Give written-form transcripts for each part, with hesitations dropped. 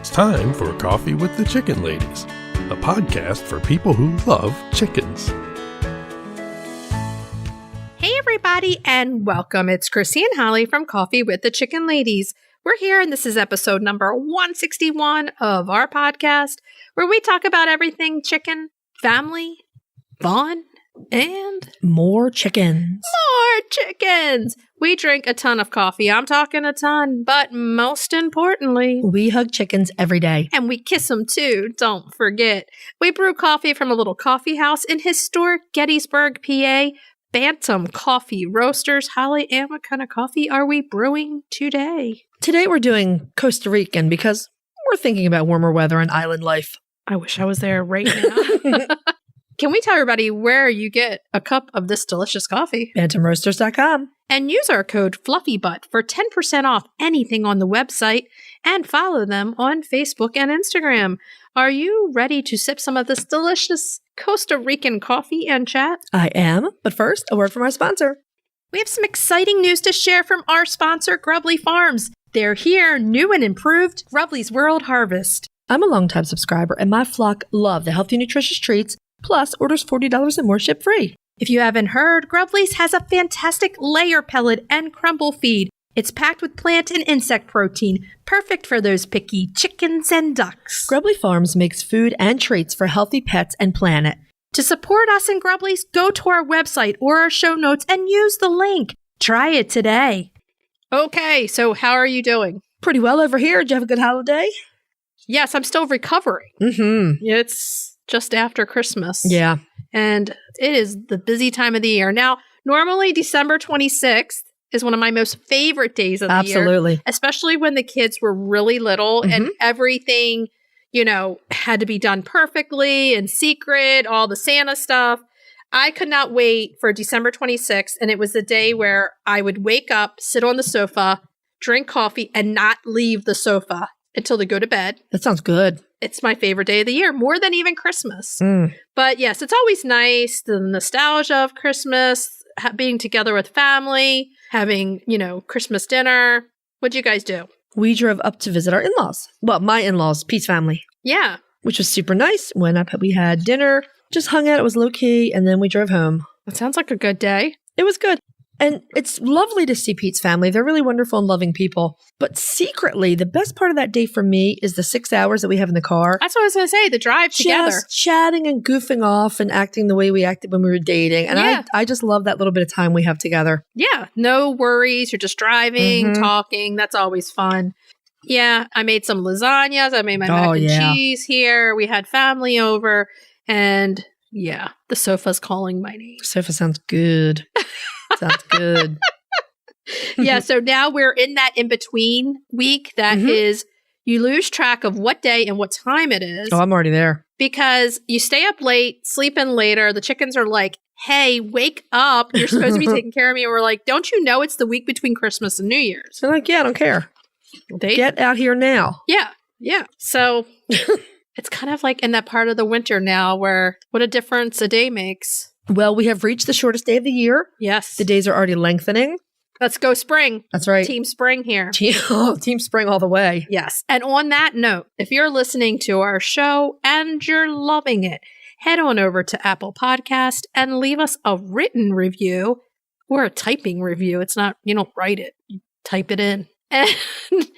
It's time for Coffee with the Chicken Ladies, a podcast for people who love chickens. Hey everybody, and welcome. It's Chrisie&Holly from Coffee with the Chicken Ladies. We're here, and this is episode number 161 of our podcast, where we talk about everything chicken, family, fun, and more chickens. More chickens! We drink a ton of coffee. I'm talking a ton, but most importantly, we hug chickens every day. And we kiss them too, don't forget. We brew coffee from a little coffee house in historic Gettysburg, PA. Bantam Coffee Roasters. Holly, and what kind of coffee are we brewing today? Today we're doing Costa Rican because we're thinking about warmer weather and island life. I wish I was there right now. Can we tell everybody where you get a cup of this delicious coffee? BantamRoasters.com. And use our code FluffyButt for 10% off anything on the website, and follow them on Facebook and Instagram. Are you ready to sip some of this delicious Costa Rican coffee and chat? I am, but first, a word from our sponsor. We have some exciting news to share from our sponsor, Grubbly Farms. They're here, new and improved, Grubbly's World Harvest. I'm a longtime subscriber, and my flock love the healthy, nutritious treats, plus orders $40 and more ship free. If you haven't heard, Grubbly's has a fantastic layer pellet and crumble feed. It's packed with plant and insect protein, perfect for those picky chickens and ducks. Grubbly Farms makes food and treats for healthy pets and planet. To support us in Grubbly's, go to our website or our show notes and use the link. Try it today. Okay, so how are you doing? Pretty well over here. Did you have a good holiday? Yes, I'm still recovering. It's just after Christmas. Yeah. And it is the busy time of the year. Now, normally December 26th is one of my most favorite days of the year. Absolutely. Especially when the kids were really little and everything, had to be done perfectly and secret, all the Santa stuff. I could not wait for December 26th. And it was the day where I would wake up, sit on the sofa, drink coffee, and not leave the sofa until they go to bed. That sounds good. It's my favorite day of the year, more than even Christmas. But yes, it's always nice, the nostalgia of Christmas, being together with family, having, Christmas dinner. What'd you guys do? We drove up to visit our in-laws. Well, my in-laws, Pete's family. Yeah. Which was super nice. Went up, we had dinner, just hung out. It was low-key, and then we drove home. That sounds like a good day. It was good. And it's lovely to see Pete's family. They're really wonderful and loving people. But secretly, the best part of that day for me is the 6 hours that we have in the car. That's what I was going to say, the drive together. Just chatting and goofing off and acting the way we acted when we were dating. And I just love that little bit of time we have together. Yeah, no worries. You're just driving, talking. That's always fun. Yeah, I made some lasagnas. I made my mac and cheese here. We had family over. And yeah, the sofa's calling my name. The sofa sounds good. Sounds good. Yeah, so now we're in that in-between week that is, you lose track of what day and what time it is. Oh, I'm already there. Because you stay up late, sleep in later. The chickens are like, hey, wake up. You're supposed to be taking care of me. And we're like, don't you know it's the week between Christmas and New Year's? They're like, yeah, I don't care. Get out here now. Yeah. So it's kind of like in that part of the winter now where what a difference a day makes. Well, we have reached the shortest day of the year. Yes. The days are already lengthening. Let's go spring. That's right. Team spring here. Team spring all the way. Yes. And on that note, if you're listening to our show and you're loving it, head on over to Apple Podcast and leave us a written review or a typing review. It's not, you don't write it, you type it in. And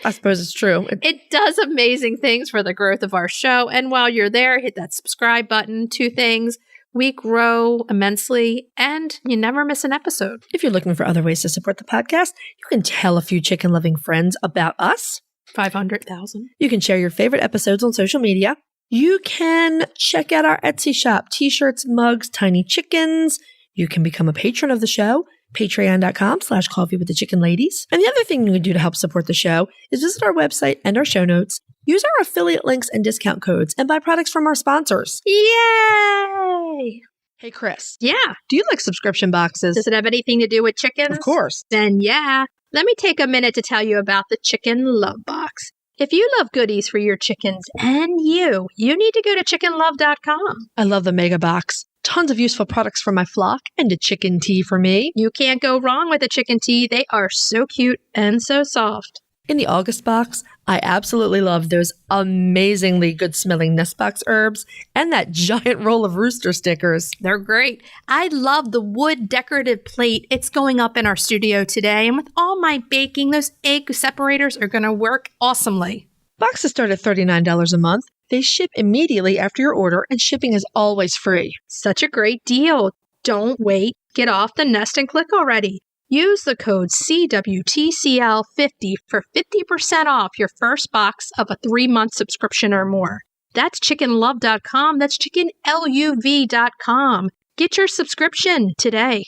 I suppose it's true. It does amazing things for the growth of our show. And while you're there, hit that subscribe button. 2 things. We grow immensely, and you never miss an episode. If you're looking for other ways to support the podcast, you can tell a few chicken-loving friends about us. 500,000. You can share your favorite episodes on social media. You can check out our Etsy shop, t-shirts, mugs, tiny chickens. You can become a patron of the show, patreon.com/coffeewiththechickenladies. And the other thing you can do to help support the show is visit our website and our show notes, use our affiliate links and discount codes, and buy products from our sponsors. Yay! Hey, Chris. Yeah. Do you like subscription boxes? Does it have anything to do with chickens? Of course. Then yeah. Let me take a minute to tell you about the Chicken Love Box. If you love goodies for your chickens and you need to go to chickenlove.com. I love the mega box. Tons of useful products for my flock and a chicken tea for me. You can't go wrong with a chicken tea. They are so cute and so soft. In the August box, I absolutely love those amazingly good-smelling Nestbox herbs and that giant roll of rooster stickers. They're great. I love the wood decorative plate. It's going up in our studio today. And with all my baking, those egg separators are going to work awesomely. Boxes start at $39 a month. They ship immediately after your order, and shipping is always free. Such a great deal. Don't wait. Get off the nest and click already. Use the code CWTCL50 for 50% off your first box of a 3-month subscription or more. That's chickenlove.com. That's chickenluv.com. Get your subscription today.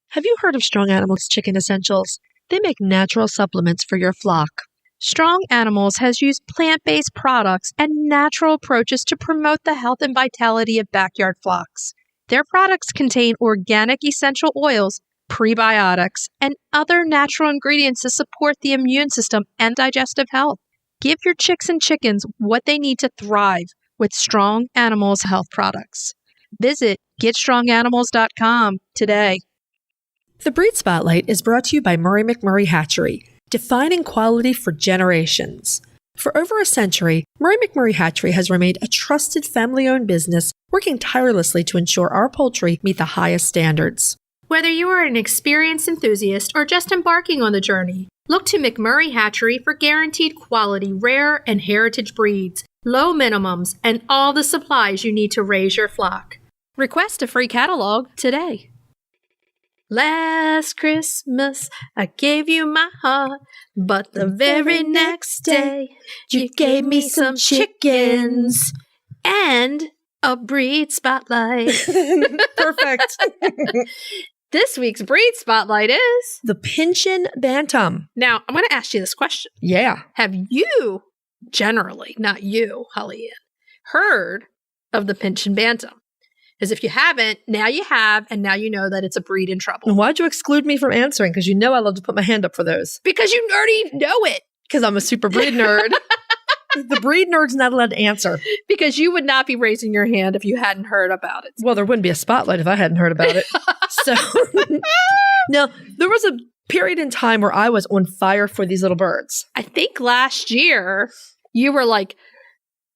Have you heard of Strong Animals Chicken Essentials? They make natural supplements for your flock. Strong Animals has used plant-based products and natural approaches to promote the health and vitality of backyard flocks. Their products contain organic essential oils, prebiotics, and other natural ingredients to support the immune system and digestive health. Give your chicks and chickens what they need to thrive with Strong Animals health products. Visit GetStrongAnimals.com today. The Breed Spotlight is brought to you by Murray McMurray Hatchery, defining quality for generations. For over a century, Murray McMurray Hatchery has remained a trusted family-owned business, working tirelessly to ensure our poultry meet the highest standards. Whether you are an experienced enthusiast or just embarking on the journey, look to McMurray Hatchery for guaranteed quality, rare and heritage breeds, low minimums, and all the supplies you need to raise your flock. Request a free catalog today. Last Christmas, I gave you my heart, but the very next day, you gave me some chickens and a breed spotlight. Perfect. This week's breed spotlight is The Pyncheon Bantam. Now, I'm going to ask you this question. Yeah. Have you, generally, not you, Holly, heard of the Pyncheon Bantam? Because if you haven't, now you have, and now you know that it's a breed in trouble. And why'd you exclude me from answering? Because you know I love to put my hand up for those. Because you already know it. Because I'm a super breed nerd. The breed nerd's not allowed to answer. Because you would not be raising your hand if you hadn't heard about it. Well, there wouldn't be a spotlight if I hadn't heard about it. So, now, there was a period in time where I was on fire for these little birds. I think last year, you were like,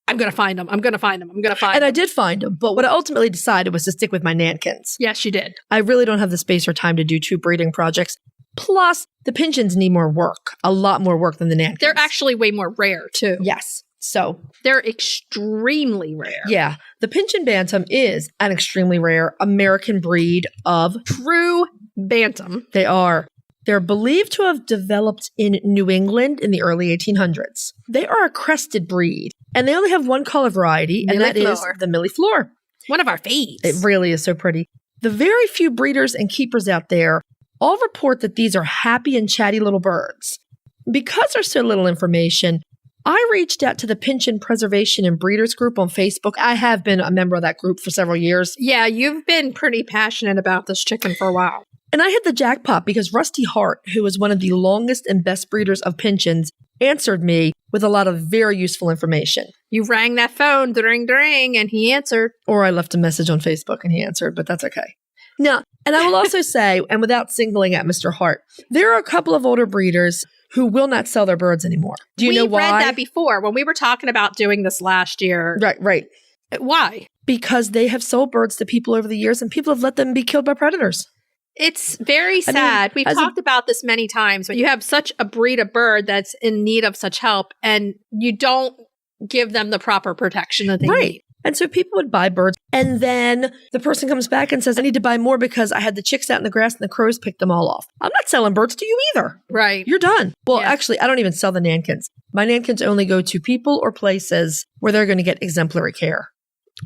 I'm going to find them. I'm going to find them. I'm going to find them. And I did find them. But what I ultimately decided was to stick with my nankins. Yes, you did. I really don't have the space or time to do 2 breeding projects. Plus, the Pyncheons need more work. A lot more work than the nankins. They're actually way more rare, too. Yes. So they're extremely rare. Yeah. The Pyncheon Bantam is an extremely rare American breed of true bantam. They are. They're believed to have developed in New England in the early 1800s. They are a crested breed, and they only have one color variety, and that is the millefleur. One of our faves. It really is so pretty. The very few breeders and keepers out there all report that these are happy and chatty little birds. Because there's so little information, I reached out to the Pyncheon Preservation and Breeders group on Facebook. I have been a member of that group for several years. Yeah, you've been pretty passionate about this chicken for a while. And I hit the jackpot because Rusty Hart, who is one of the longest and best breeders of Pyncheons, answered me with a lot of very useful information. You rang that phone, dring, dring, and he answered. Or I left a message on Facebook and he answered, but that's okay. Now, and I will also say, and without singling out Mr. Hart, there are a couple of older breeders who will not sell their birds anymore. Do you know why? We read that before when we were talking about doing this last year. Right. Why? Because they have sold birds to people over the years and people have let them be killed by predators. It's very sad. We've talked about this many times, but you have such a breed of bird that's in need of such help and you don't give them the proper protection that they need. And so people would buy birds and then the person comes back and says, I need to buy more because I had the chicks out in the grass and the crows picked them all off. I'm not selling birds to you either. Right. You're done. Well, actually, I don't even sell the nankins. My nankins only go to people or places where they're going to get exemplary care.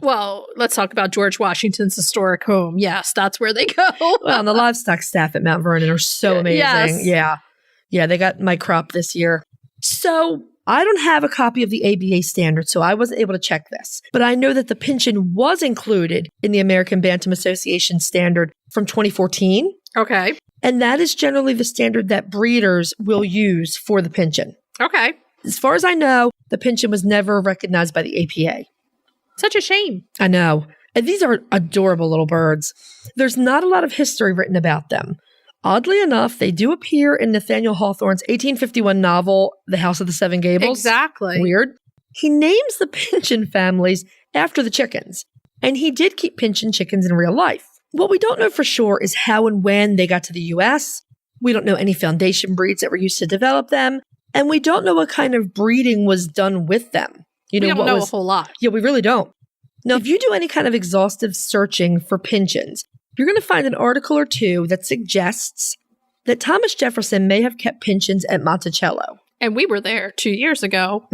Well, let's talk about George Washington's historic home. Yes, that's where they go. Well, and the livestock staff at Mount Vernon are so amazing. Yes. Yeah, they got my crop this year. So I don't have a copy of the ABA standard, so I wasn't able to check this. But I know that the Pyncheon was included in the American Bantam Association standard from 2014. Okay. And that is generally the standard that breeders will use for the Pyncheon. Okay. As far as I know, the Pyncheon was never recognized by the APA. Such a shame. I know. And these are adorable little birds. There's not a lot of history written about them. Oddly enough, they do appear in Nathaniel Hawthorne's 1851 novel, The House of the Seven Gables. Exactly. Weird. He names the Pyncheon families after the chickens, and he did keep Pyncheon chickens in real life. What we don't know for sure is how and when they got to the U.S. We don't know any foundation breeds that were used to develop them, and we don't know what kind of breeding was done with them. We don't know a whole lot. Yeah, we really don't. Now, if you do any kind of exhaustive searching for Pyncheons, you're going to find an article or two that suggests that Thomas Jefferson may have kept Pyncheons at Monticello. And we were there 2 years ago,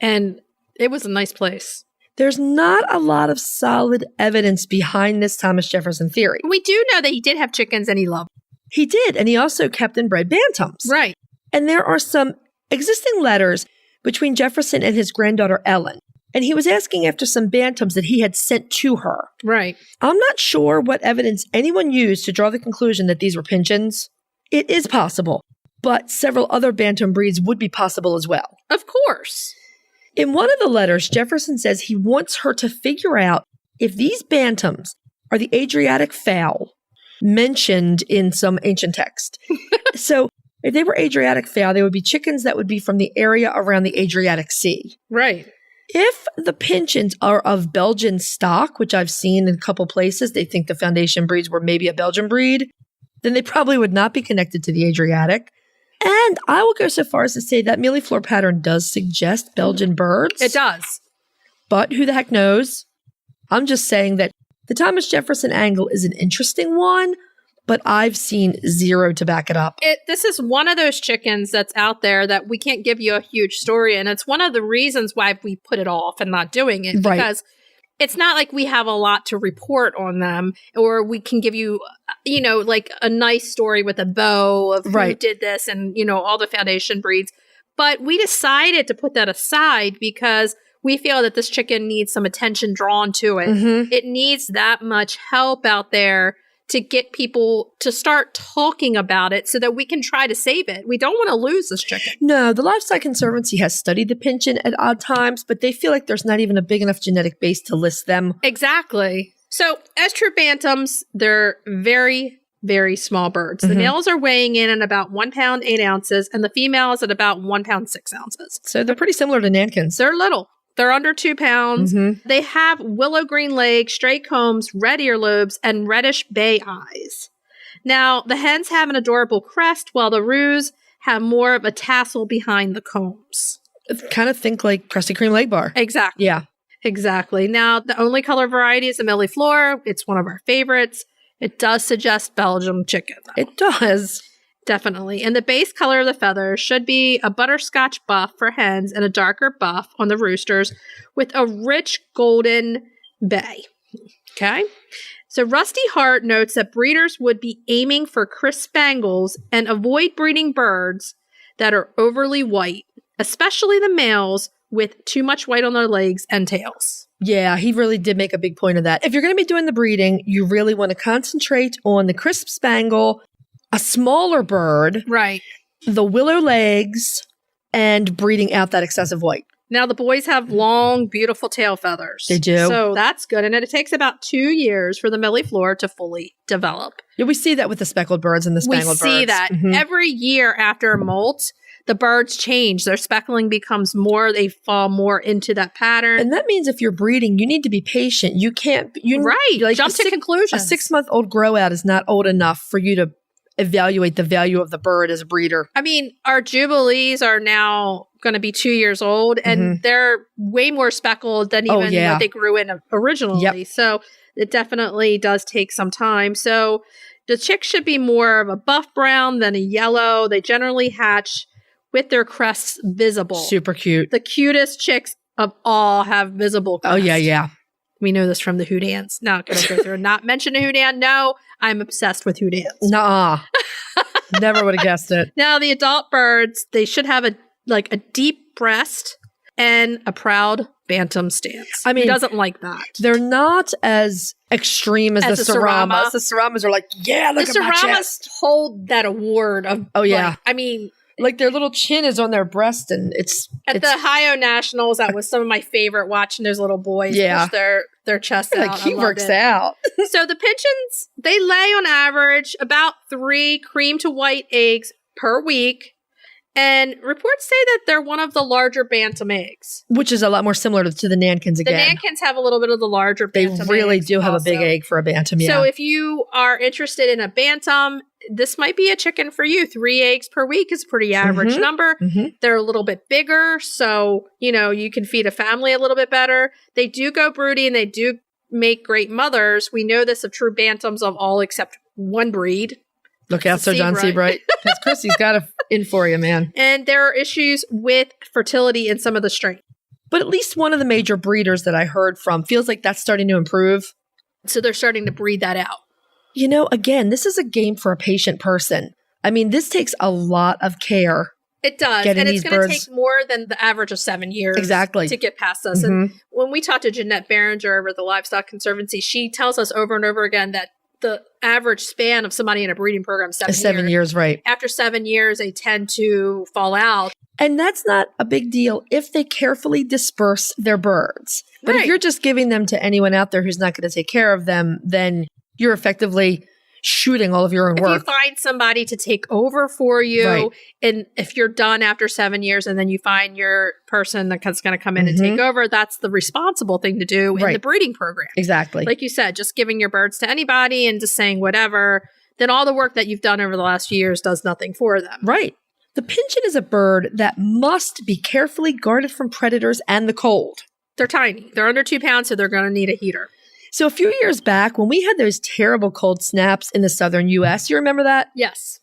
and it was a nice place. There's not a lot of solid evidence behind this Thomas Jefferson theory. We do know that he did have chickens and he loved them. He did, and he also kept and bred bantams. Right. And there are some existing letters between Jefferson and his granddaughter Ellen. And he was asking after some bantams that he had sent to her. Right. I'm not sure what evidence anyone used to draw the conclusion that these were Pyncheons. It is possible, but several other bantam breeds would be possible as well. Of course. In one of the letters, Jefferson says he wants her to figure out if these bantams are the Adriatic fowl mentioned in some ancient text. So if they were Adriatic fowl, they would be chickens that would be from the area around the Adriatic Sea. Right. If the Pyncheons are of Belgian stock, which I've seen in a couple places, they think the foundation breeds were maybe a Belgian breed, then they probably would not be connected to the Adriatic. And I will go so far as to say that mealy floor pattern does suggest Belgian birds. It does. But who the heck knows? I'm just saying that the Thomas Jefferson angle is an interesting one, but I've seen zero to back it up. This is one of those chickens that's out there that we can't give you a huge story. And it's one of the reasons why we put it off and not doing it. Right. Because it's not like we have a lot to report on them, or we can give you, like a nice story with a bow of who did this and, all the foundation breeds. But we decided to put that aside because we feel that this chicken needs some attention drawn to it. Mm-hmm. It needs that much help out there to get people to start talking about it so that we can try to save it. We don't want to lose this chicken. No, the Livestock Conservancy has studied the Pyncheon at odd times, but they feel like there's not even a big enough genetic base to list them. Exactly. So as true bantams, they're very, very small birds. The males are weighing in at about 1 pound, 8 ounces, and the females at about 1 pound, 6 ounces. So they're pretty similar to Nankins. They're little. They're under 2 pounds. Mm-hmm. They have willow green legs, straight combs, red earlobes, and reddish bay eyes. Now, the hens have an adorable crest, while the roos have more of a tassel behind the combs. Kind of think like Krusty Kreme leg bar. Exactly. Yeah. Exactly. Now, the only color variety is a Millie Floor. It's one of our favorites. It does suggest Belgium chicken, though. It does. Definitely. And the base color of the feathers should be a butterscotch buff for hens and a darker buff on the roosters with a rich golden bay. Okay. So Rusty Hart notes that breeders would be aiming for crisp spangles and avoid breeding birds that are overly white, especially the males with too much white on their legs and tails. Yeah, he really did make a big point of that. If you're going to be doing the breeding, you really want to concentrate on the crisp spangle, a smaller bird, right? The willow legs, and breeding out that excessive white. Now, the boys have long, beautiful tail feathers. They do. So that's good. And it takes about 2 years for the Millie Floor to fully develop. Yeah, we see that with the speckled birds and the spangled birds. We see that. Mm-hmm. Every year after molt, the birds change. Their speckling becomes more. They fall more into that pattern. And that means if you're breeding, you need to be patient. You can't... Jump to conclusions. A 6-month-old grow out is not old enough for you to evaluate the value of the bird as a breeder. I mean, our Jubilees are now going to be 2 years old, and they're way more speckled than even what they grew in originally. Yep. So it definitely does take some time. So the chicks should be more of a buff brown than a yellow. They generally hatch with their crests visible. Super cute. The cutest chicks of all have visible crests. Oh, yeah. We know this from the Houdans. Not going to go through and not mention a Houdan. No, I'm obsessed with Houdans. Nuh-uh. Never would have guessed it. Now, the adult birds, they should have a deep breast and a proud bantam stance. I mean, who doesn't like that? They're not as extreme as the Saramas. The Saramas are like, yeah, look at my chest. The Saramas hold that award of, like their little chin is on their breast, and it's the Ohio Nationals. That was some of my favorite, watching those little boys push their their chest Like, out. he works out. So the Pyncheons, they lay on average about 3 cream to white eggs per week. And reports say that they're one of the larger bantam eggs. Which is a lot more similar to the Nankins again. The Nankins have a little bit of the larger bantam They really eggs do have also. a big egg for a bantam, yeah. So if you are interested in a bantam, this might be a chicken for you. 3 eggs per week is a pretty average number. They're a little bit bigger, so, you can feed a family a little bit better. They do go broody and they do make great mothers. We know this of true bantams of all except one breed. Look out, Sir John Seabright. Because Chrissy's got it in for you, man. And there are issues with fertility in some of the strains. But at least one of the major breeders that I heard from feels like that's starting to improve. So they're starting to breed that out. Again, this is a game for a patient person. I mean, this takes a lot of care. It does. And it's going to take more than the average of 7 years to get past us. And when we talked to Jeanette Berenger over at the Livestock Conservancy, she tells us over and over again that the average span of somebody in a breeding program is 7 years. 7 years, right. After 7 years, they tend to fall out. And that's not a big deal if they carefully disperse their birds. But if you're just giving them to anyone out there who's not going to take care of them, then you're effectively shooting all of your own work. If you find somebody to take over for you, and if you're done after 7 years and then you find your person that's going to come in and take over, that's the responsible thing to do in the breeding program. Exactly. Like you said, just giving your birds to anybody and just saying whatever, then all the work that you've done over the last few years does nothing for them. Right. The Pyncheon is a bird that must be carefully guarded from predators and the cold. They're tiny. They're under 2 pounds, so they're going to need a heater. So a few years back, when we had those terrible cold snaps in the southern U.S., you remember that? Yes.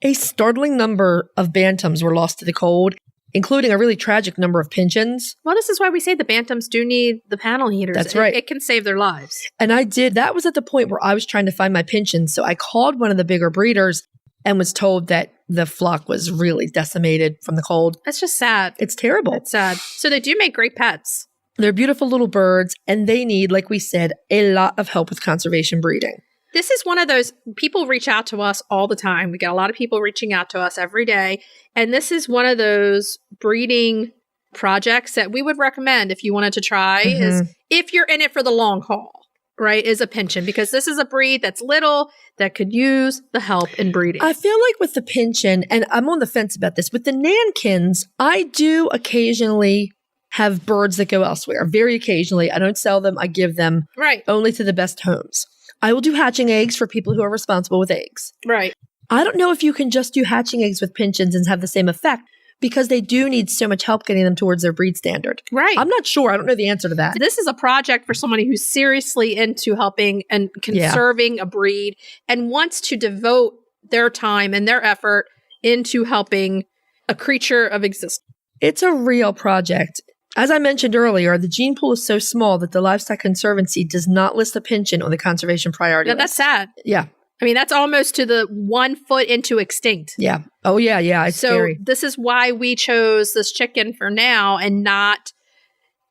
A startling number of bantams were lost to the cold, including a really tragic number of Pyncheons. Well, this is why we say the bantams do need the panel heaters. That's right. It can save their lives. And I did. That was at the point where I was trying to find my Pyncheons. So I called one of the bigger breeders and was told that the flock was really decimated from the cold. That's just sad. It's terrible. It's sad. So they do make great pets. They're beautiful little birds, and they need, like we said, a lot of help with conservation breeding. This is one of those, people reach out to us all the time. We get a lot of people reaching out to us every day. And this is one of those breeding projects that we would recommend if you wanted to try, is if you're in it for the long haul, right, is a Pyncheon. Because this is a breed that's little, that could use the help in breeding. I feel like with the Pyncheon, and I'm on the fence about this, with the Nankins, I do occasionally have birds that go elsewhere. Very occasionally. I don't sell them. I give them only to the best homes. I will do hatching eggs for people who are responsible with eggs. Right. I don't know if you can just do hatching eggs with Pyncheons and have the same effect, because they do need so much help getting them towards their breed standard. Right. I'm not sure. I don't know the answer to that. This is a project for somebody who's seriously into helping and conserving a breed and wants to devote their time and their effort into helping a creature of existence. It's a real project. As I mentioned earlier, the gene pool is so small that the Livestock Conservancy does not list a Pyncheon on the conservation priority list. That's sad. Yeah. I mean, that's almost to the 1 foot into extinct. Yeah. Oh, yeah. Yeah. It's scary. So this is why we chose this chicken for now and not,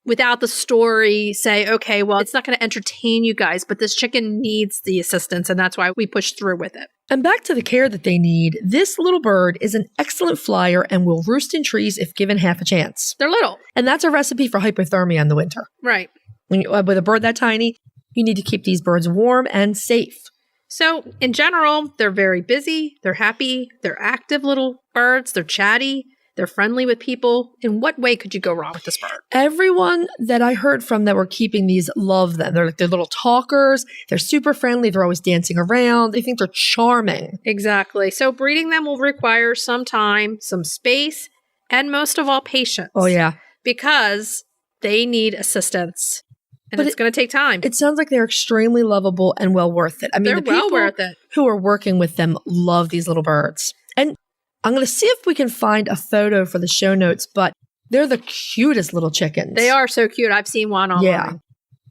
without the story, say, okay, well, it's not going to entertain you guys, but this chicken needs the assistance, and that's why we pushed through with it. And back to the care that they need, this little bird is an excellent flyer and will roost in trees if given half a chance. They're little. And that's a recipe for hypothermia in the winter. Right. When you, with a bird that tiny, you need to keep these birds warm and safe. So in general, they're very busy, they're happy, they're active little birds, they're chatty, they're friendly with people. In what way could you go wrong with this bird? Everyone that I heard from that were keeping these love them. They're little talkers. They're super friendly. They're always dancing around. They think they're charming. Exactly. So breeding them will require some time, some space, and most of all, patience. Oh, yeah. Because they need assistance. And it's going to take time. It sounds like they're extremely lovable and well worth it. I mean, they're the people well worth it. Who are working with them love these little birds. And I'm going to see if we can find a photo for the show notes, but they're the cutest little chickens. They are so cute. I've seen one online. Yeah.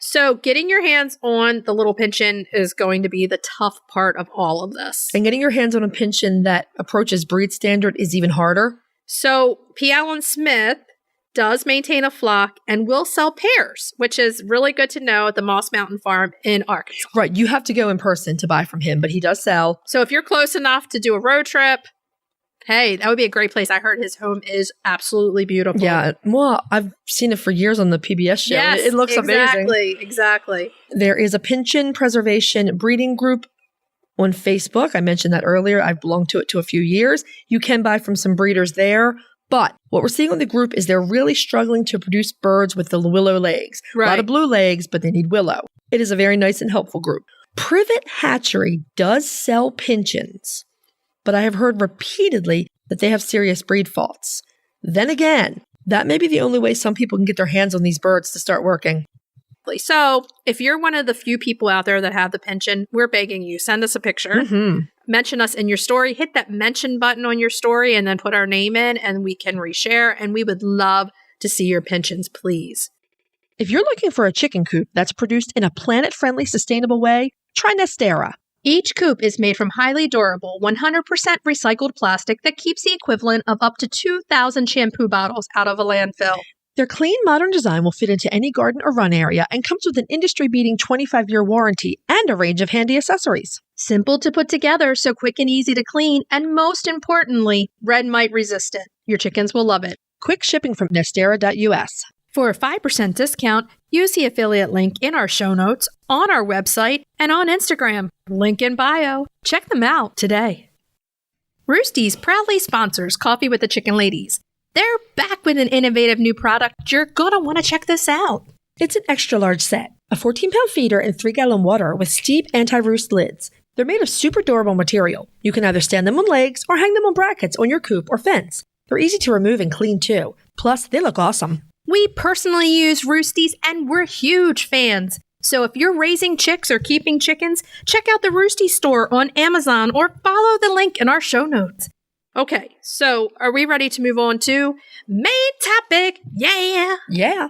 So getting your hands on the little Pyncheon is going to be the tough part of all of this. And getting your hands on a Pyncheon that approaches breed standard is even harder. So P. Allen Smith does maintain a flock and will sell pairs, which is really good to know at the Moss Mountain Farm in Arkansas. Right. You have to go in person to buy from him, but he does sell. So if you're close enough to do a road trip, Hey, that would be a great place. I heard his home is absolutely beautiful. Yeah. Well, I've seen it for years on the PBS show. Yes, it looks amazing. Exactly. There is a Pyncheon Preservation breeding group on Facebook. I mentioned that earlier. I've belonged to it a few years. You can buy from some breeders there. But what we're seeing on the group is they're really struggling to produce birds with the willow legs. Right. A lot of blue legs, but they need willow. It is a very nice and helpful group. Privet Hatchery does sell Pyncheons, but I have heard repeatedly that they have serious breed faults. Then again, that may be the only way some people can get their hands on these birds to start working. So if you're one of the few people out there that have the Pyncheon, we're begging you, send us a picture, mention us in your story, hit that mention button on your story, and then put our name in, and we can reshare. And we would love to see your Pyncheons, please. If you're looking for a chicken coop that's produced in a planet-friendly, sustainable way, try Nestera. Each coop is made from highly durable, 100% recycled plastic that keeps the equivalent of up to 2,000 shampoo bottles out of a landfill. Their clean, modern design will fit into any garden or run area and comes with an industry-beating 25-year warranty and a range of handy accessories. Simple to put together, so quick and easy to clean, and most importantly, red mite resistant. Your chickens will love it. Quick shipping from Nestera.us. For a 5% discount, use the affiliate link in our show notes, on our website, and on Instagram. Link in bio. Check them out today. Roosty's proudly sponsors Coffee with the Chicken Ladies. They're back with an innovative new product. You're going to want to check this out. It's an extra large set, a 14-pound feeder and 3-gallon water with steep anti-roost lids. They're made of super durable material. You can either stand them on legs or hang them on brackets on your coop or fence. They're easy to remove and clean too. Plus, they look awesome. We personally use Roosties and we're huge fans. So if you're raising chicks or keeping chickens, check out the Roosty store on Amazon or follow the link in our show notes. Okay, so are we ready to move on to main topic? Yeah.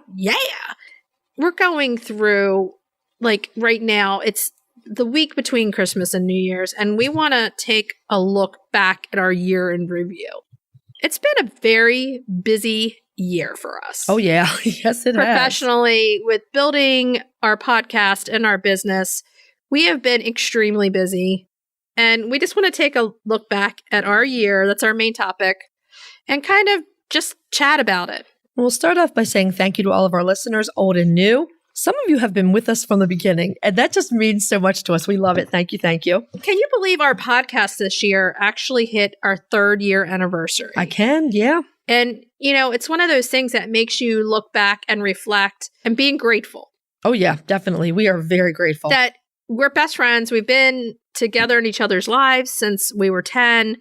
We're going through, like right now, it's the week between Christmas and New Year's, and we want to take a look back at our year in review. It's been a very busy year for us. Oh, yeah. Yes, it has. Professionally, with building our podcast and our business, we have been extremely busy. And we just want to take a look back at our year. That's our main topic. And kind of just chat about it. We'll start off by saying thank you to all of our listeners, old and new. Some of you have been with us from the beginning, and that just means so much to us. We love it. Thank you. Thank you. Can you believe our podcast this year actually hit our 3rd year anniversary? I can, yeah. And, you know, it's one of those things that makes you look back and reflect and being grateful. Oh, yeah, definitely. We are very grateful. That we're best friends. We've been together in each other's lives since we were 10.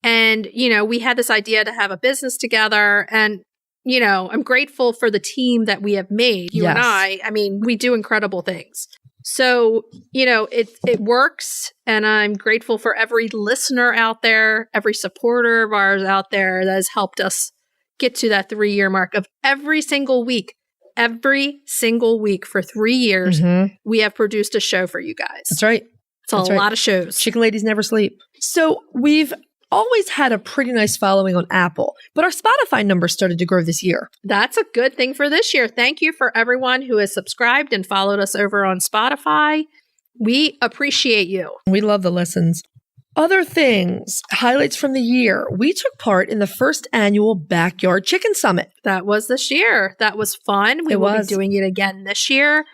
And, you know, we had this idea to have a business together. And, you know, I'm grateful for the team that we have made, you and I. I mean, we do incredible things. So, you know, it works. And I'm grateful for every listener out there, every supporter of ours out there that has helped us get to that 3-year mark of every single week. Every single week for 3 years, we have produced a show for you guys. That's right. It's a lot of shows. Chicken ladies never sleep. So we've always had a pretty nice following on Apple, but our Spotify numbers started to grow this year. That's a good thing for this year. Thank you for everyone who has subscribed and followed us over on Spotify. We appreciate you. We love the listens. Other things, highlights from the year. We took part in the first annual Backyard Chicken Summit. That was this year. That was fun. We will be doing it again this year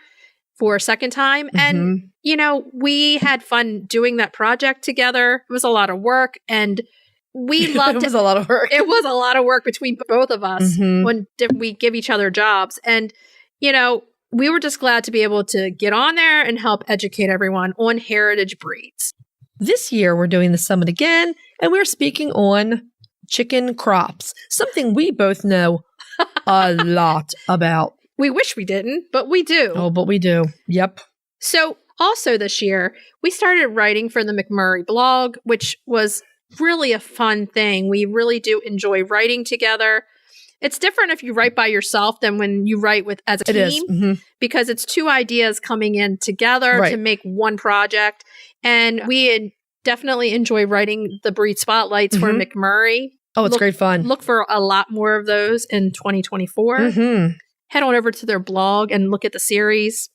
for a second time. And, you know, we had fun doing that project together. It was a lot of work and we loved it. It was a lot of work. It was a lot of work between both of us when we give each other jobs. And, you know, we were just glad to be able to get on there and help educate everyone on heritage breeds. This year, we're doing the summit again, and we're speaking on chicken crops, something we both know a lot about. We wish we didn't, but we do. Oh, but we do. Yep. So also this year, we started writing for the McMurray blog, which was really a fun thing. We really do enjoy writing together. It's different if you write by yourself than when you write as a team, because it's 2 ideas coming in together to make one project. And we definitely enjoy writing the breed spotlights for McMurray. Oh, it's great fun. Look for a lot more of those in 2024. Head on over to their blog and look at the series.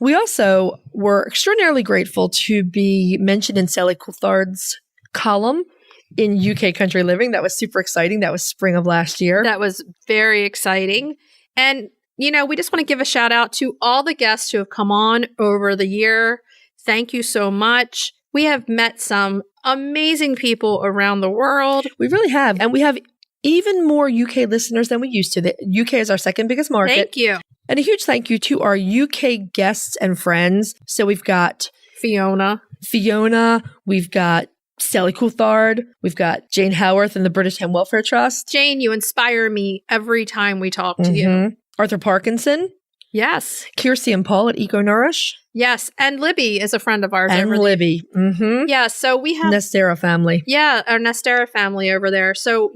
We also were extraordinarily grateful to be mentioned in Sally Coulthard's column in UK Country Living. That was super exciting. That was spring of last year. That was very exciting. And, we just want to give a shout out to all the guests who have come on over the year. Thank you so much. We have met some amazing people around the world. We really have. And we have even more UK listeners than we used to. The UK is our second biggest market. Thank you. And a huge thank you to our UK guests and friends. So we've got Fiona. We've got Sally Coulthard. We've got Jane Howarth and the British Hen Welfare Trust. Jane, you inspire me every time we talk to you. Arthur Parkinson. Yes. Kiersey and Paul at EcoNourish. Yes. And Libby is a friend of ours. And Libby. Yeah. So we have Nestera family. Yeah. Our Nestera family over there. So,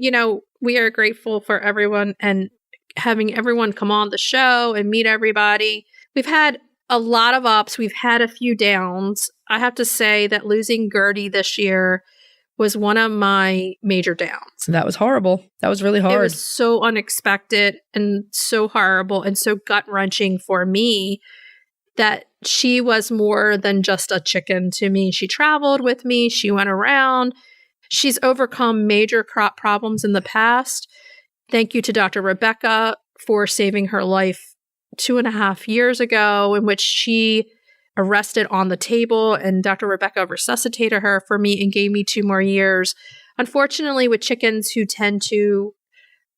we are grateful for everyone and having everyone come on the show and meet everybody. We've had a lot of ups. We've had a few downs. I have to say that losing Gertie this year was one of my major downs. That was horrible. That was really hard. It was so unexpected and so horrible and so gut-wrenching for me that she was more than just a chicken to me. She traveled with me. She went around. She's overcome major crop problems in the past. Thank you to Dr. Rebecca for saving her life 2.5 years ago, in which she arrested on the table, and Dr. Rebecca resuscitated her for me and gave me 2 more years. Unfortunately, with chickens who tend to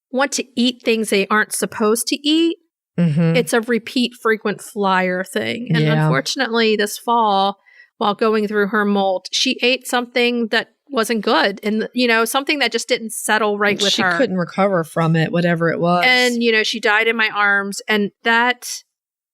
want to eat things they aren't supposed to eat, it's a repeat frequent flyer thing. And unfortunately, this fall, while going through her molt, she ate something that wasn't good and, something that just didn't settle right with her. She couldn't recover from it, whatever it was. And, she died in my arms, and that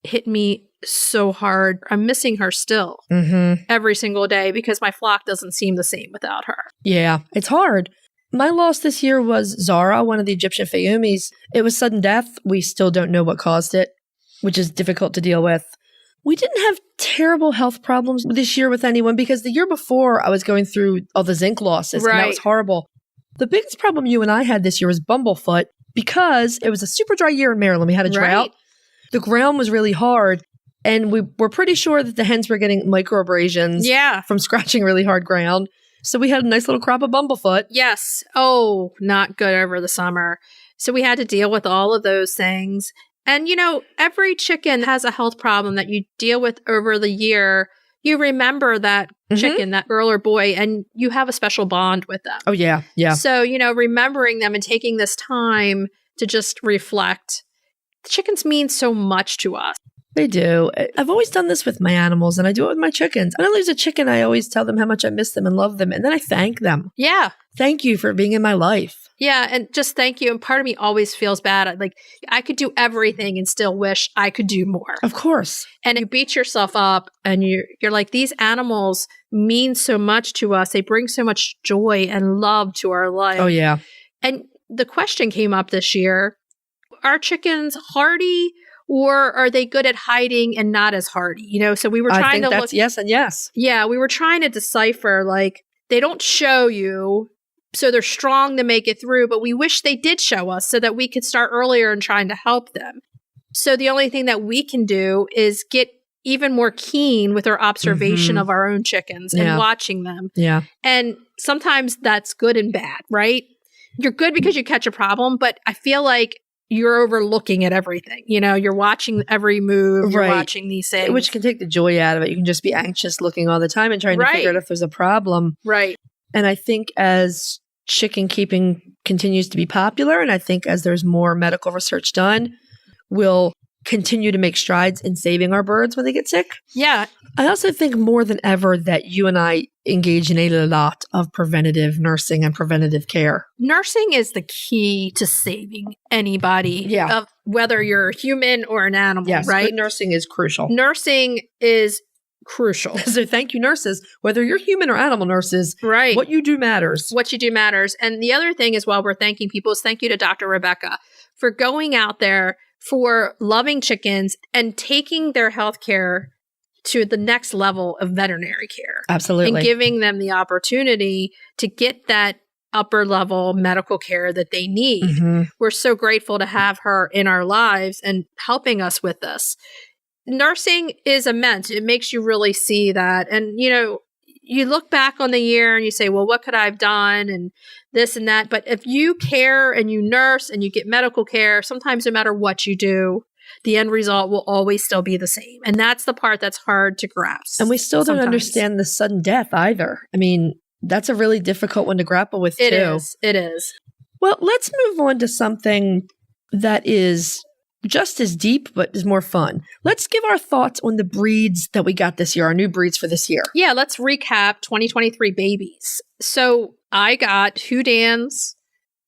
hit me so hard. I'm missing her still every single day because my flock doesn't seem the same without her. Yeah, it's hard. My loss this year was Zara, one of the Egyptian Fayumis. It was sudden death. We still don't know what caused it, which is difficult to deal with. We didn't have terrible health problems this year with anyone because the year before I was going through all the zinc losses and that was horrible. The biggest problem you and I had this year was bumblefoot because it was a super dry year in Maryland. We had a drought. The ground was really hard. And we were pretty sure that the hens were getting microabrasions from scratching really hard ground. So we had a nice little crop of bumblefoot. Yes. Oh, not good over the summer. So we had to deal with all of those things. And, every chicken has a health problem that you deal with over the year. You remember that chicken, that girl or boy, and you have a special bond with them. Oh, yeah. Yeah. So, remembering them and taking this time to just reflect. Chickens mean so much to us. They do. I've always done this with my animals, and I do it with my chickens. When I lose a chicken, I always tell them how much I miss them and love them, and then I thank them. Yeah. Thank you for being in my life. Yeah, and just thank you. And part of me always feels bad. I could do everything and still wish I could do more. Of course. And you beat yourself up, and you're like, these animals mean so much to us. They bring so much joy and love to our life. Oh, yeah. And the question came up this year, are chickens hardy? Or are they good at hiding and not as hardy? So we were trying to look. Yes and yes. Yeah, we were trying to decipher, they don't show you, so they're strong to make it through, but we wish they did show us so that we could start earlier in trying to help them. So the only thing that we can do is get even more keen with our observation of our own chickens and watching them. Yeah. And sometimes that's good and bad, right? You're good because you catch a problem, but I feel like you're overlooking at everything. You're watching every move. You're watching these things. Which can take the joy out of it. You can just be anxious looking all the time and trying to figure out if there's a problem. Right. And I think as chicken keeping continues to be popular, and I think as there's more medical research done, we'll continue to make strides in saving our birds when they get sick. Yeah. I also think more than ever that you and I engage in a lot of preventative nursing and preventative care. Nursing is the key to saving anybody, whether you're a human or an animal, right? Good nursing is crucial. Nursing is crucial. So thank you, nurses. Whether you're human or animal nurses, what you do matters. What you do matters. And the other thing is, while we're thanking people, is thank you to Dr. Rebecca for going out there, for loving chickens and taking their health care to the next level of veterinary care. Absolutely. And giving them the opportunity to get that upper level medical care that they need. We're so grateful to have her in our lives and helping us with this. Nursing is immense. It makes you really see that. And, you look back on the year and you say, well, what could I have done? And this and that. But if you care and you nurse and you get medical care, sometimes no matter what you do, the end result will always still be the same. And that's the part that's hard to grasp. And we still don't understand the sudden death either. I mean, that's a really difficult one to grapple with, too. It is. Well, let's move on to something that is just as deep, but is more fun. Let's give our thoughts on the breeds that we got this year, our new breeds for this year. Yeah, let's recap 2023 babies. So I got 2 Dans,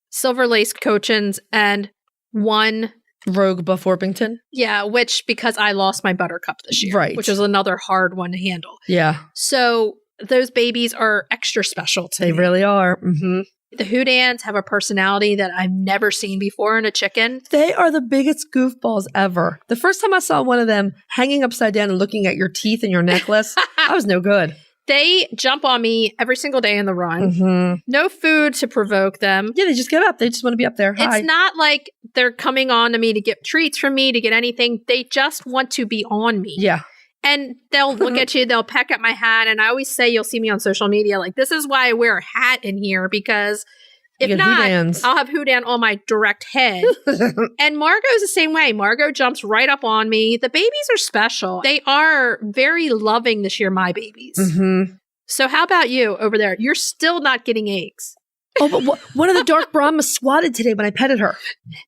Silver Lace Cochins, and 1 Rogue Buff Orpington. Yeah, which because I lost my Buttercup this year, right? Which was another hard one to handle. Yeah. So those babies are extra special to me. They really are. Mm-hmm. The Houdans have a personality that I've never seen before in a chicken. They are the biggest goofballs ever. The first time I saw one of them hanging upside down and looking at your teeth and your necklace, I was no good. They jump on me every single day in the run. Mm-hmm. No food to provoke them. Yeah, they just get up. They just want to be up there. Hi. It's not like they're coming on to me to get treats from me, to get anything. They just want to be on me. Yeah. And they'll look at you, they'll peck at my hat. And I always say, you'll see me on social media, like, this is why I wear a hat in here, because if not, Houdans. I'll have Houdan on my direct head. And Margot's the same way. Margot jumps right up on me. The babies are special. They are very loving this year, my babies. Mm-hmm. So how about you over there? You're still not getting eggs. Oh, but one of the dark Brahmas swatted today when I petted her.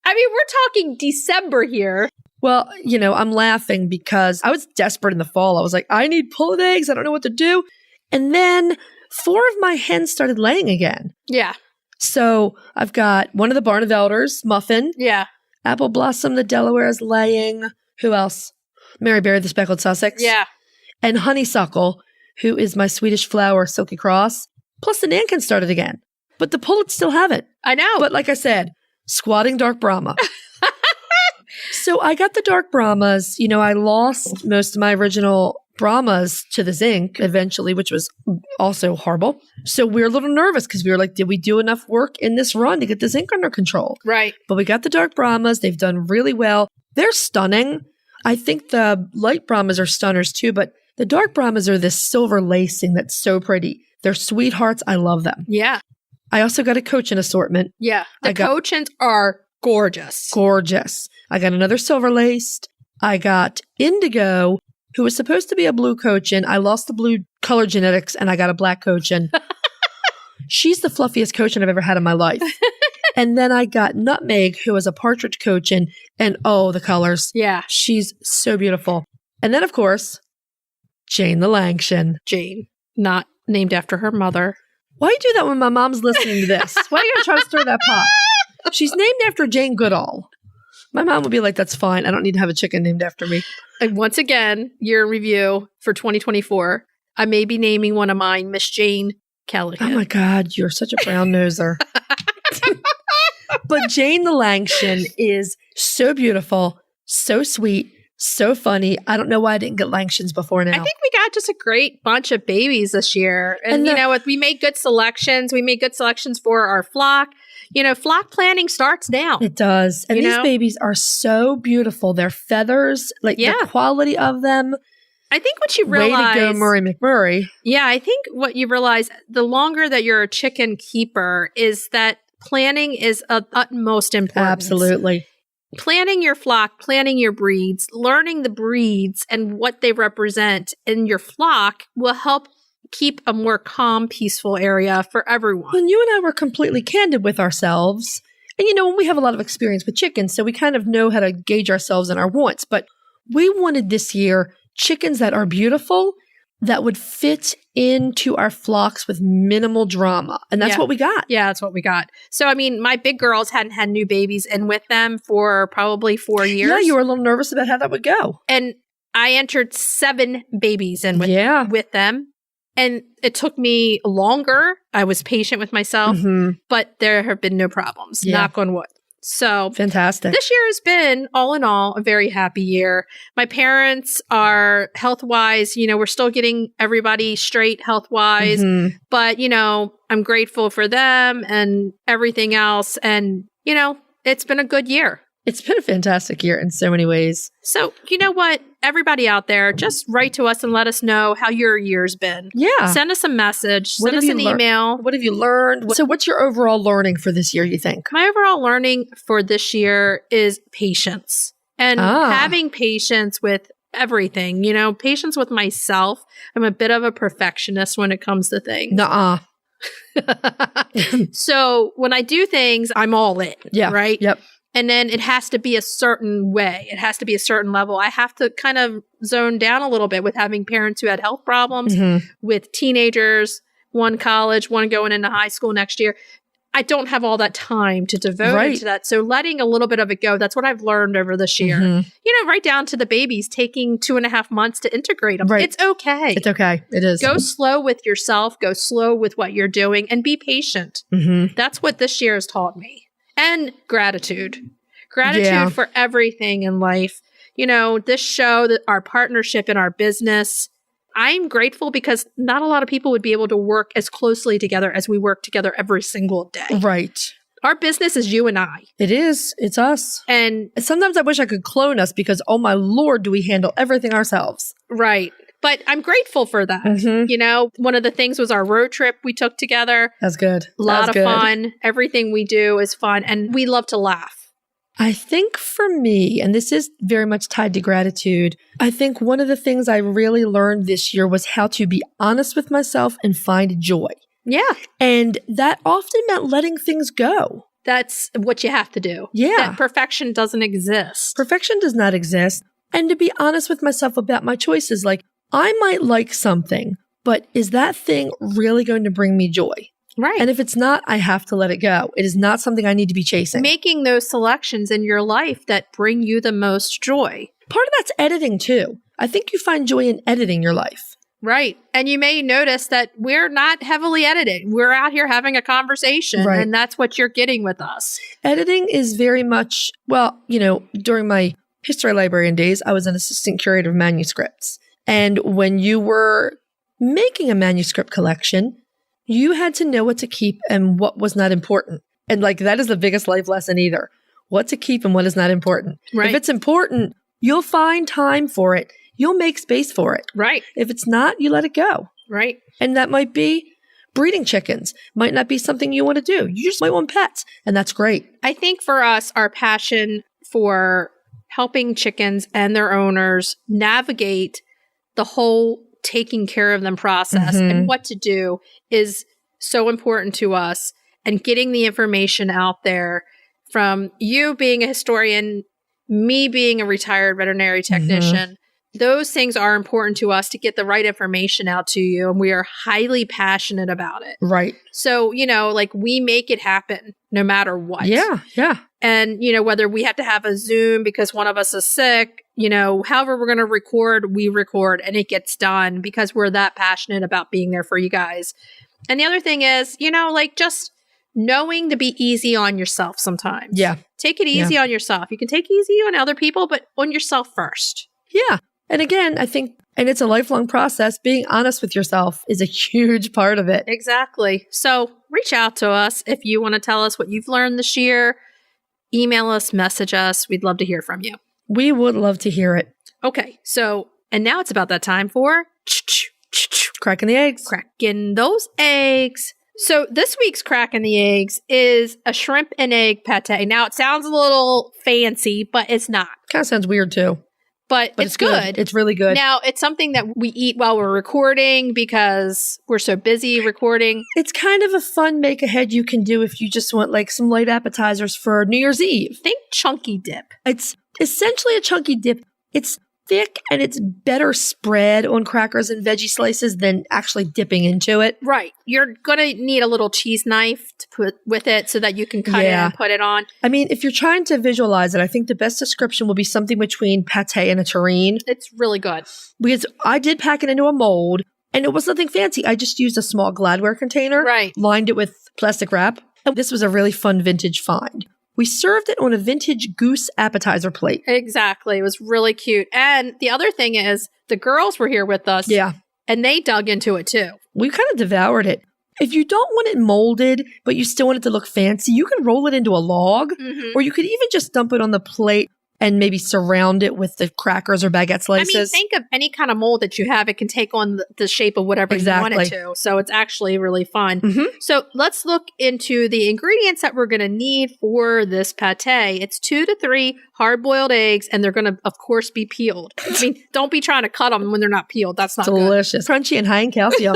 I mean, we're talking December here. Well, you know, I'm laughing because I was desperate in the fall. I was like, I need pulled eggs. I don't know what to do. And then 4 of my hens started laying again. Yeah. So I've got one of the Barnevelders, Muffin. Yeah. Apple Blossom, the Delaware is laying. Who else? Mary Berry, the Speckled Sussex. Yeah. And Honeysuckle, who is my Swedish flower, Silky Cross. Plus the Nankin started again. But the pullets still haven't. I know. But like I said, squatting dark Brahma. So I got the dark Brahmas. You know, I lost most of my original Brahmas to the zinc eventually, which was also horrible. So we were a little nervous because we were like, did we do enough work in this run to get the zinc under control? Right. But we got the dark Brahmas. They've done really well. They're stunning. I think the light Brahmas are stunners too, but the dark Brahmas are this silver lacing that's so pretty. They're sweethearts. I love them. Yeah. I also got a Cochin assortment. Yeah. The Cochins are gorgeous. Gorgeous. I got another silver laced. I got Indigo, who was supposed to be a blue Cochin. I lost the blue color genetics and I got a black Cochin. She's the fluffiest Cochin I've ever had in my life. And then I got Nutmeg, who is a partridge Cochin. And oh, the colors. Yeah. She's so beautiful. And then, of course, Jane the Langshan. Jane. Not named after her mother. Why do you do that when my mom's listening to this? Why are you going to try to stir that pot? She's named after Jane Goodall. My mom would be like, that's fine. I don't need to have a chicken named after me. And once again, year in review for 2024. I may be naming one of mine, Miss Jane Callahan. Oh my God, you're such a brown noser. But Jane the Langshan is so beautiful, so sweet, so funny. I don't know why I didn't get Langshans before now. I think we got just a great bunch of babies this year. And you know, we made good selections. We made good selections for our flock. You know, flock planning starts now. It does. And these babies are so beautiful. Their feathers, like the quality of them. I think what you realize— Way to go, Murray McMurray. Yeah, I think what you realize, the longer that you're a chicken keeper, is that planning is of utmost importance. Absolutely. Planning your flock, planning your breeds, learning the breeds and what they represent in your flock will help keep a more calm, peaceful area for everyone. When you and I were completely candid with ourselves, and you know, we have a lot of experience with chickens, so we kind of know how to gauge ourselves and our wants, but we wanted this year chickens that are beautiful, that would fit into our flocks with minimal drama. And that's what we got. Yeah, that's what we got. So, I mean, my big girls hadn't had new babies in with them for probably 4 years. Yeah, you were a little nervous about how that would go. And I entered 7 babies in with them. And it took me longer. I was patient with myself, but there have been no problems. Knock on wood. So fantastic. This year has been, all in all, a very happy year. My parents are health-wise, you know, we're still getting everybody straight health-wise, but, you know, I'm grateful for them and everything else. And, you know, it's been a good year. It's been a fantastic year in so many ways. So, you know what? Everybody out there, just write to us and let us know how your year's been. Yeah. Send us a message. Send us an email. What have you learned? So what's your overall learning for this year, you think? My overall learning for this year is patience and having patience with everything, patience with myself. I'm a bit of a perfectionist when it comes to things. Nuh-uh. So when I do things, I'm all in. Yeah. Right? Yep. And then it has to be a certain way. It has to be a certain level. I have to kind of zone down a little bit with having parents who had health problems, with teenagers, one college, one going into high school next year. I don't have all that time to devote to that. So letting a little bit of it go, that's what I've learned over this year. Right down to the babies taking 2.5 months to integrate them. Right. It's okay. It's okay. It is. Go slow with yourself. Go slow with what you're doing and be patient. That's what this year has taught me. And gratitude. Gratitude for everything in life. This show, our partnership in our business, I'm grateful because not a lot of people would be able to work as closely together as we work together every single day. Right. Our business is you and I. It is. It's us. And sometimes I wish I could clone us because, oh my Lord, do we handle everything ourselves. Right. But I'm grateful for that. One of the things was our road trip we took together. That's good. A lot of fun. Everything we do is fun. And we love to laugh. I think for me, and this is very much tied to gratitude, I think one of the things I really learned this year was how to be honest with myself and find joy. Yeah. And that often meant letting things go. That's what you have to do. Yeah. That perfection doesn't exist. Perfection does not exist. And to be honest with myself about my choices, like, I might like something, but is that thing really going to bring me joy? Right. And if it's not, I have to let it go. It is not something I need to be chasing. Making those selections in your life that bring you the most joy. Part of that's editing too. I think you find joy in editing your life. Right. And you may notice that we're not heavily edited. We're out here having a conversation, and that's what you're getting with us. Editing is very much, during my history librarian days, I was an assistant curator of manuscripts. And when you were making a manuscript collection, you had to know what to keep and what was not important. And that is the biggest life lesson either. What to keep and what is not important. Right. If it's important, you'll find time for it. You'll make space for it. Right. If it's not, you let it go. Right. And that might be breeding chickens. Might not be something you want to do. You just might want pets. And that's great. I think for us, our passion for helping chickens and their owners navigate the whole taking care of them process and what to do is so important to us, and getting the information out there from you being a historian, me being a retired veterinary technician. Those things are important to us to get the right information out to you. And we are highly passionate about it. Right. So, we make it happen no matter what. Yeah. Yeah. And, whether we have to have a Zoom because one of us is sick, however we're going to record, we record and it gets done because we're that passionate about being there for you guys. And the other thing is, just knowing to be easy on yourself sometimes. Yeah. Take it easy on yourself. You can take it easy on other people, but on yourself first. Yeah. And again, I think, and it's a lifelong process, being honest with yourself is a huge part of it. Exactly. So reach out to us if you want to tell us what you've learned this year. Email us, message us. We'd love to hear from you. We would love to hear it. Okay. So, and now it's about that time for cracking the eggs. Cracking those eggs. So this week's cracking the eggs is a shrimp and egg pate. Now it sounds a little fancy, but it's not. Kind of sounds weird too. But it's good. It's really good. Now, it's something that we eat while we're recording because we're so busy recording. It's kind of a fun make ahead you can do if you just want some light appetizers for New Year's Eve. Think chunky dip. It's essentially a chunky dip. It's thick and it's better spread on crackers and veggie slices than actually dipping into it. Right. You're going to need a little cheese knife to put with it so that you can cut it and put it on. I mean, if you're trying to visualize it, I think the best description will be something between pate and a terrine. It's really good. Because I did pack it into a mold and it was nothing fancy. I just used a small Gladware container, lined it with plastic wrap. And this was a really fun vintage find. We served it on a vintage goose appetizer plate. Exactly. It was really cute. And the other thing is the girls were here with us. Yeah. And they dug into it too. We kind of devoured it. If you don't want it molded, but you still want it to look fancy, you can roll it into a log, or you could even just dump it on the plate and maybe surround it with the crackers or baguette slices. I mean, think of any kind of mold that you have. It can take on the shape of whatever you want it to. So it's actually really fun. So let's look into the ingredients that we're going to need for this pate. It's 2 to 3 hard-boiled eggs, and they're going to, of course, be peeled. I mean, don't be trying to cut them when they're not peeled. That's not delicious. Crunchy and high in calcium.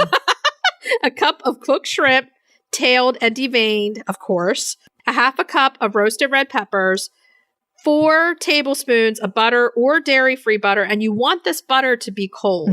A cup of cooked shrimp, tailed and deveined, of course. A half a cup of roasted red peppers. 4 tablespoons of butter or dairy-free butter, and you want this butter to be cold.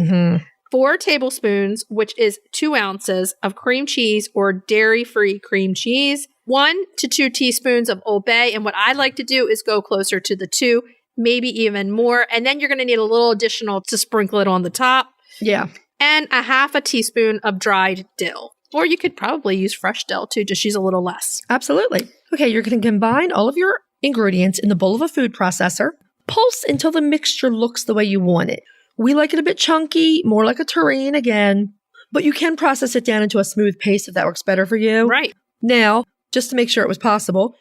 4 tablespoons, which is 2 ounces, of cream cheese or dairy-free cream cheese. 1 to 2 teaspoons of Old Bay, and what I like to do is go closer to the 2, maybe even more, and then you're going to need a little additional to sprinkle it on the top. Yeah. And a half a teaspoon of dried dill. Or you could probably use fresh dill, too, just use a little less. Absolutely. Okay, you're going to combine all of your ingredients in the bowl of a food processor. Pulse until the mixture looks the way you want it. We like it a bit chunky, more like a terrine again, but you can process it down into a smooth paste if that works better for you. Right. Now, just to make sure it was possible,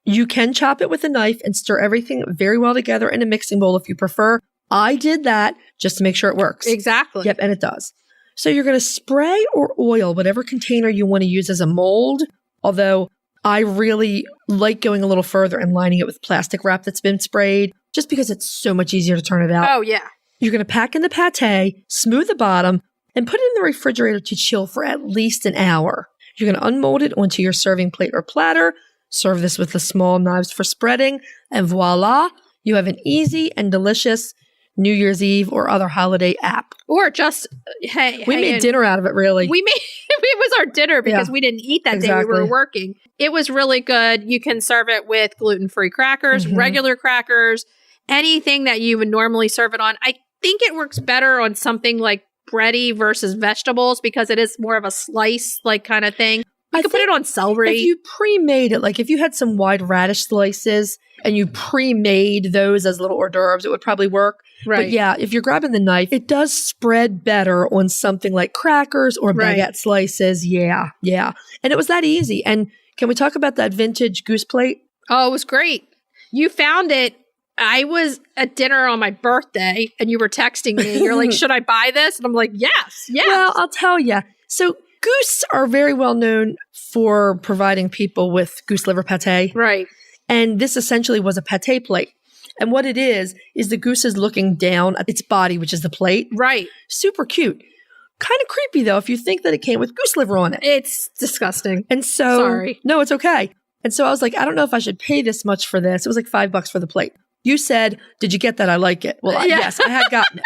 you can chop it with a knife and stir everything very well together in a mixing bowl if you prefer. I did that just to make sure it works. Exactly. Yep, and it does. So you're going to spray or oil whatever container you want to use as a mold, although I really like going a little further and lining it with plastic wrap that's been sprayed, just because it's so much easier to turn it out. Oh, yeah. You're going to pack in the pate, smooth the bottom, and put it in the refrigerator to chill for at least an hour. You're going to unmold it onto your serving plate or platter, serve this with the small knives for spreading, and voila, you have an easy and delicious New Year's Eve or other holiday app. Or just, hey. We made dinner out of it, really. It was our dinner because we didn't eat that day we were working. It was really good. You can serve it with gluten-free crackers, regular crackers, anything that you would normally serve it on. I think it works better on something like bready versus vegetables because it is more of a slice like kind of thing. You could put it on celery. If you pre-made it, like if you had some wide radish slices and you pre-made those as little hors d'oeuvres, it would probably work. Right. But yeah, if you're grabbing the knife, it does spread better on something like crackers or baguette slices. Yeah, yeah. And it was that easy. And can we talk about that vintage goose plate? Oh, it was great. You found it. I was at dinner on my birthday and you were texting me. You're like, should I buy this? And I'm like, yes. Well, I'll tell you. So goose are very well known for providing people with goose liver pate. Right. And this essentially was a pate plate. And what it is the goose is looking down at its body, which is the plate. Right. Super cute. Kind of creepy, though, if you think that it came with goose liver on it. It's disgusting. And so, sorry. No, it's okay. And so I was like, I don't know if I should pay this much for this. It was like $5 for the plate. You said, did you get that? I like it. Well, yes, I had gotten it.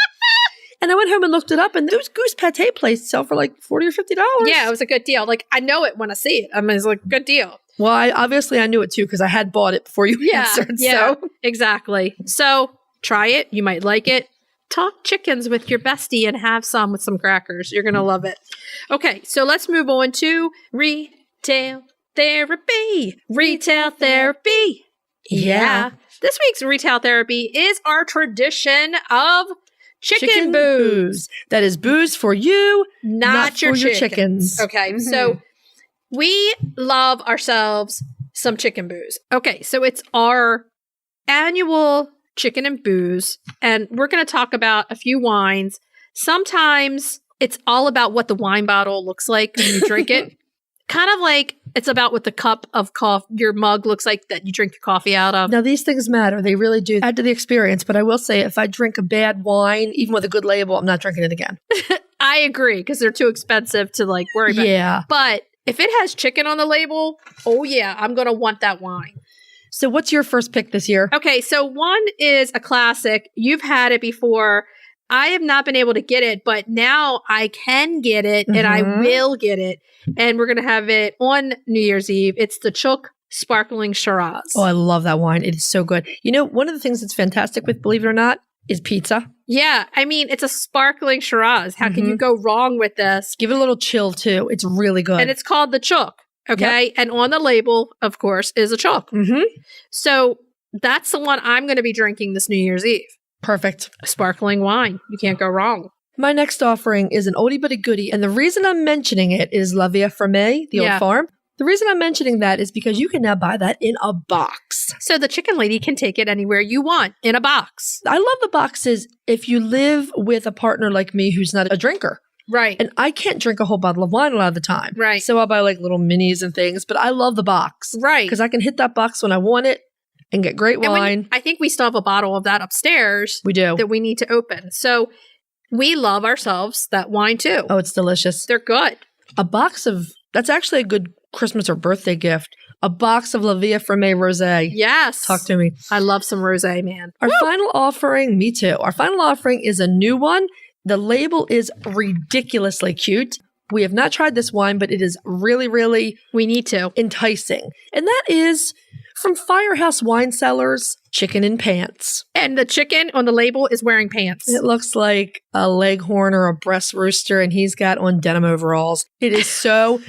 And I went home and looked it up, and those goose pate plates sell for like $40 or $50. Yeah, it was a good deal. Like, I know it when I see it. I mean, it's like a good deal. Well, I knew it too because I had bought it before you answered. Yeah, so. Exactly. So try it. You might like it. Talk chickens with your bestie and have some with some crackers. You're going to love it. Okay, so let's move on to retail therapy. Retail therapy. Yeah. This week's retail therapy is our tradition of chicken booze. That is booze for you, not your your chickens. Okay, so we love ourselves some chicken booze. Okay, so it's our annual chicken and booze, and we're going to talk about a few wines. Sometimes it's all about what the wine bottle looks like when you drink it. Kind of like it's about what the cup of coffee, your mug looks like that you drink your coffee out of. Now, these things matter. They really do add to the experience. But I will say, if I drink a bad wine, even with a good label, I'm not drinking it again. I agree, because they're too expensive to like worry about. Yeah. But if it has chicken on the label, oh yeah, I'm going to want that wine. So what's your first pick this year? Okay, so one is a classic. You've had it before. I have not been able to get it, but now I can get it, and I will get it. And we're going to have it on New Year's Eve. It's the Chook Sparkling Shiraz. Oh, I love that wine. It is so good. You know, one of the things that's fantastic with, believe it or not, is pizza. Yeah, I mean, it's a sparkling Shiraz. How can you go wrong with this? Give it a little chill, too. It's really good. And it's called the Chook, okay? Yep. And on the label, of course, is a Chook. So that's the one I'm going to be drinking this New Year's Eve. Perfect. A sparkling wine. You can't go wrong. My next offering is an oldie but a goodie, and the reason I'm mentioning it is La Vie Fermée, the old farm. The reason I'm mentioning that is because you can now buy that in a box. So the chicken lady can take it anywhere you want in a box. I love the boxes if you live with a partner like me who's not a drinker. Right. And I can't drink a whole bottle of wine a lot of the time. Right. So I'll buy like little minis and things, but I love the box. Right. Because I can hit that box when I want it and get great wine. I think we still have a bottle of that upstairs. We do. That we need to open. So we love ourselves that wine too. Oh, it's delicious. They're good. A box of, that's actually a good Christmas or birthday gift. A box of La Vie Fermée Rosé. Yes. Talk to me. I love some rosé, man. Our final offering, me too. Our final offering is a new one. The label is ridiculously cute. We have not tried this wine, but it is really, really we need to. Enticing. And that is from Firehouse Wine Cellars, Chicken in Pants. And the chicken on the label is wearing pants. It looks like a leghorn or a breast rooster, and he's got on denim overalls. It is so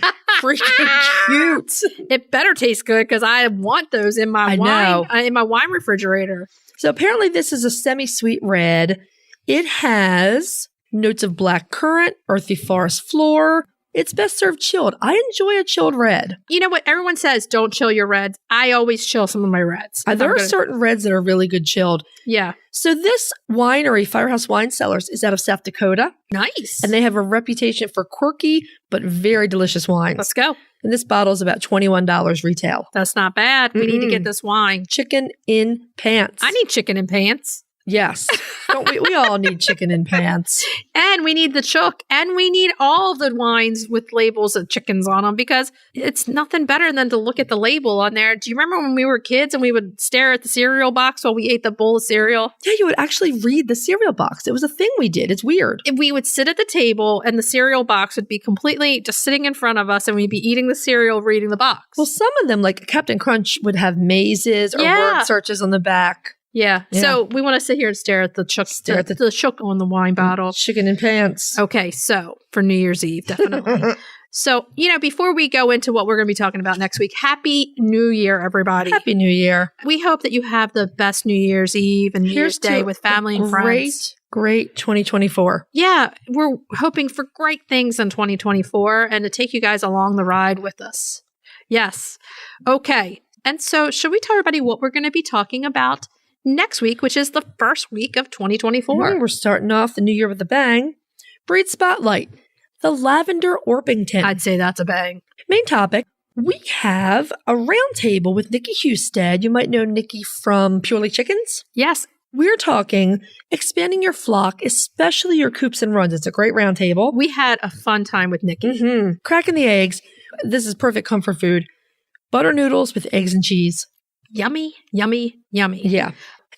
freaking cute. It better taste good because I want those in my wine refrigerator. So apparently this is a semi-sweet red. It has notes of black currant, earthy forest floor. It's best served chilled. I enjoy a chilled red. You know what? Everyone says don't chill your reds. I always chill some of my reds. There are certain reds that are really good chilled. Yeah. So this winery, Firehouse Wine Cellars, is out of South Dakota. Nice. And they have a reputation for quirky but very delicious wines. Let's go. And this bottle is about $21 retail. That's not bad. We need to get this wine. Chicken in Pants. I need chicken in pants. Yes. Don't we all need chicken in pants. And we need the chook. And we need all of the wines with labels of chickens on them because it's nothing better than to look at the label on there. Do you remember when we were kids and we would stare at the cereal box while we ate the bowl of cereal? Yeah, you would actually read the cereal box. It was a thing we did. It's weird. And we would sit at the table and the cereal box would be completely just sitting in front of us and we'd be eating the cereal, reading the box. Well, some of them, like Captain Crunch, would have mazes or word searches on the back. Yeah. So we want to sit here and stare at the chook, the chook on the wine bottle. Chicken in Pants. Okay. So for New Year's Eve, definitely. So, before we go into what we're going to be talking about next week, Happy New Year, everybody. Happy New Year. We hope that you have the best New Year's Eve and New Year's Day with family and friends. Great 2024. Yeah. We're hoping for great things in 2024 and to take you guys along the ride with us. Yes. Okay. And so should we tell everybody what we're going to be talking about next week, which is the first week of 2024. We're starting off the new year with a bang. Breed Spotlight, the Lavender Orpington. I'd say that's a bang. Main topic, we have a round table with Nikki Husted. You might know Nikki from Purely Chickens. Yes. We're talking expanding your flock, especially your coops and runs. It's a great round table. We had a fun time with Nikki. Cracking the eggs. This is perfect comfort food. Butter noodles with eggs and cheese. Yummy, yummy, yummy. Yeah.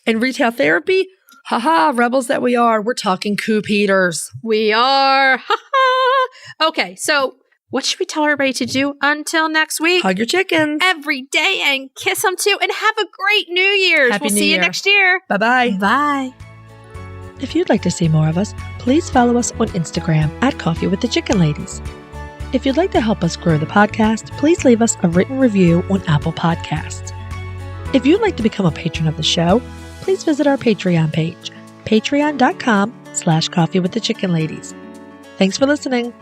And retail therapy, haha, rebels that we are, we're talking coop heaters. We are, haha. Okay, so what should we tell everybody to do until next week? Hug your chickens. Every day and kiss them too. And have a great New Year's. Happy we'll New see Year. You next year. Bye-bye. Bye. If you'd like to see more of us, please follow us on Instagram at Coffee with the Chicken Ladies. If you'd like to help us grow the podcast, please leave us a written review on Apple Podcasts. If you'd like to become a patron of the show, please visit our Patreon page, patreon.com/Coffee with the Chicken Ladies. Thanks for listening.